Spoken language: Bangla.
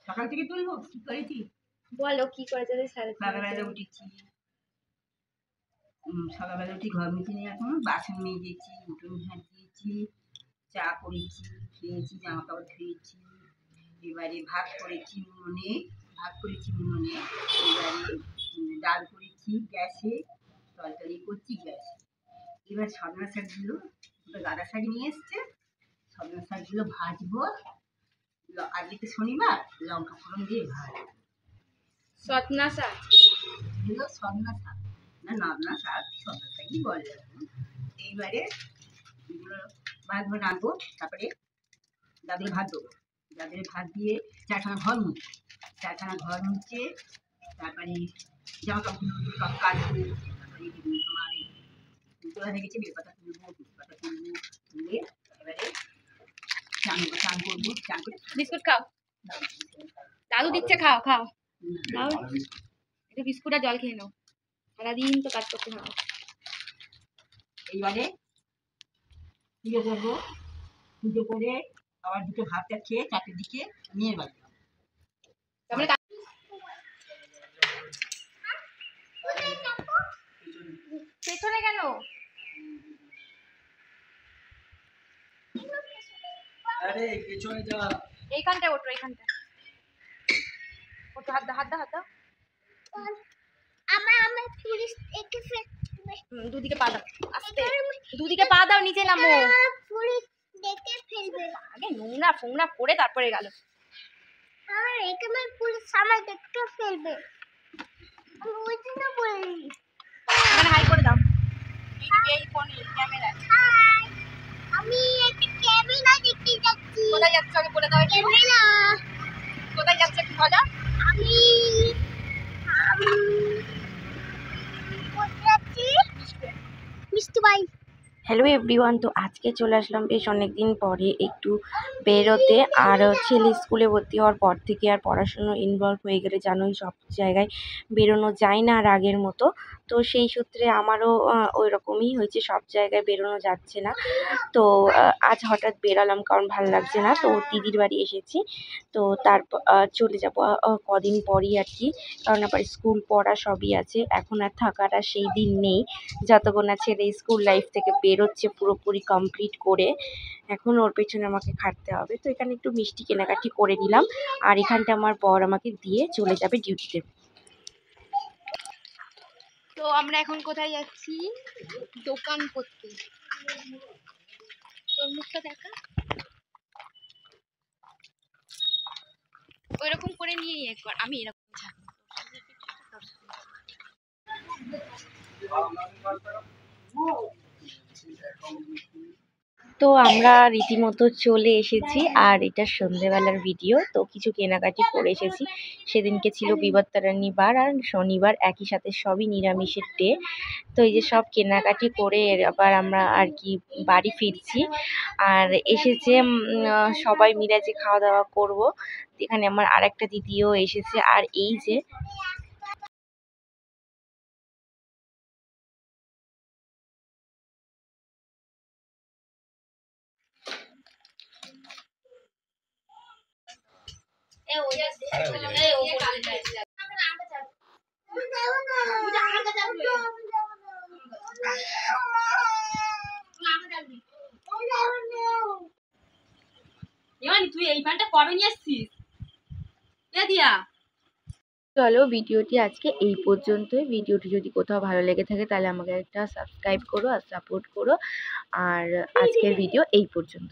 সকাল থেকে তুলবো কি করেছি বলো কি করেছে সকালবেলা উঠেছি সকালবেলা উঠে ঘর মুছে নিয়ে এখন বাসন মেজেছি উঠোন ঝাঁট দিয়েছি চা করেছি খেয়েছি জামা কাপড় ধুয়েছি এবারে ভাত করেছি উনুনে এবারে ডাল করেছি গ্যাসে তরকারি করছি গ্যাসে এবার সজনা শাকগুলো দুটো গাঁদা শাক নিয়ে এসছে সজনা শাকগুলো ভাজবো আজকে তো শনিবার লঙ্কা ফোড়ন দিয়ে ভাজবো সজনা শাক এগুলো সজনা শাক না নাবনা শাক সজনা শাকই বলে এইবারে এগুলো ভাজবো রাখবো তারপরে দাদুর ভাত দেবো দাদুর ভাত দিয়ে চারখানা ঘর মুছে তারপরে জামা কাপড় সব কাটবো তারপরে তোমার তোলা হয়ে গেছে বেলপাতা তুলবো তেজপাতা তুলবো তুলে এবারে চান করবো চান করে বিস্কুট খাও দাদু দিচ্ছে খাও খাও খাও একটু বিস্কুট আর জল খেয়ে নাও সারাদিন তো কাজ করতে হবে এইবারে পুজো করবো পুজো করে আবার দুটো ভাতটা খেয়ে চারটের দিকে নিয়ে বাড়ি পেছনে কেন আরে পেছনে যা এইখানটায় ওঠো এইখানটায় ওঠো হাত দাও আমার পুলিশ একে দুদিকে পা দাও আস্তে দুদিকে পা দাও নিচে নামো পুলিশ দেখে ফেলবে আগে নোংরা ফোংরা করে তারপরে গেল আমার একেবারে পুলিশ আমার দেখতে ফেলবে আমি ওই জন্য বলি এখানে হাই করে দাও এই ফোনে ক্যামেরা হাই আমি একটা ক্যামেরা দেখতে যাচ্ছি কোথায় যাচ্ছ আগে বলে দাও ক্যামেরা কোথায় যাচ্ছ একটু বলো আমি কোথায় যাচ্ছি মিষ্টি ভাই হ্যালো এভরিওয়ান, তো আজকে চলে আসলাম বেশ অনেক দিন পরে একটু বেরোতে। আর ছেলে স্কুলে ভর্তি হওয়ার পর থেকে আর পড়াশুনো ইনভলভ হয়ে গেলে জানোই সব জায়গায় বেরোনো যায় না আর আগের মতো। তো সেই সূত্রে আমারও ওই রকমই হয়েছে, সব জায়গায় বেরোনো যাচ্ছে না। তো আজ হঠাৎ বেরালাম কারণ ভালো লাগছে না, তো দিদির বাড়ি এসেছি। তো তারপর চলে যাব কদিন পরই আর কি, কারণ আবার স্কুল পড়া সবই আছে। এখন আর থাকাটা সেই দিন নেই যতক্ষণ না ছেলে স্কুল লাইফ থেকে বেরোচ্ছে পুরোপুরি কমপ্লিট করে। এখন ওর পেছনে আমাকে খাটতে হবে। তো এখানে একটু মিষ্টি কেনাকাটি করে নিলাম, আর এখানটা আমার বর আমাকে দিয়ে চলে যাবে ডিউটিতে। তো আমরা এখন কোথায় যাচ্ছি? দোকান করতে। তোর মুখটা দেখা, ওইরকম করে নিয়ে একবার আমি এরকম তো আমরা রীতিমতো চলে এসেছি, আর এটা সন্ধ্যেবেলার ভিডিও। তো কিছু কেনাকাটি করে এসেছি। সেদিনকে ছিল বিবর্তারানী বার আর শনিবার একই সাথে, সবই নিরামিষের ডে। তো এই যে সব কেনাকাটি করে আবার আমরা আর কি বাড়ি ফিরছি। আর এসেছে সবাই মিলে যে খাওয়া দাওয়া করব। এখানে আমার আরেকটা দিদিও এসেছে। আর এই যে তুই এই ফ্যানটা কবে নিয়ে এসছিস? চলো ভিডিওটি আজকে এই পর্যন্তই। ভিডিওটি যদি কোথাও ভালো লেগে থাকে তাহলে আমাকে একটা সাবস্ক্রাইব করো আর সাপোর্ট করো। আর আজকের ভিডিও এই পর্যন্ত।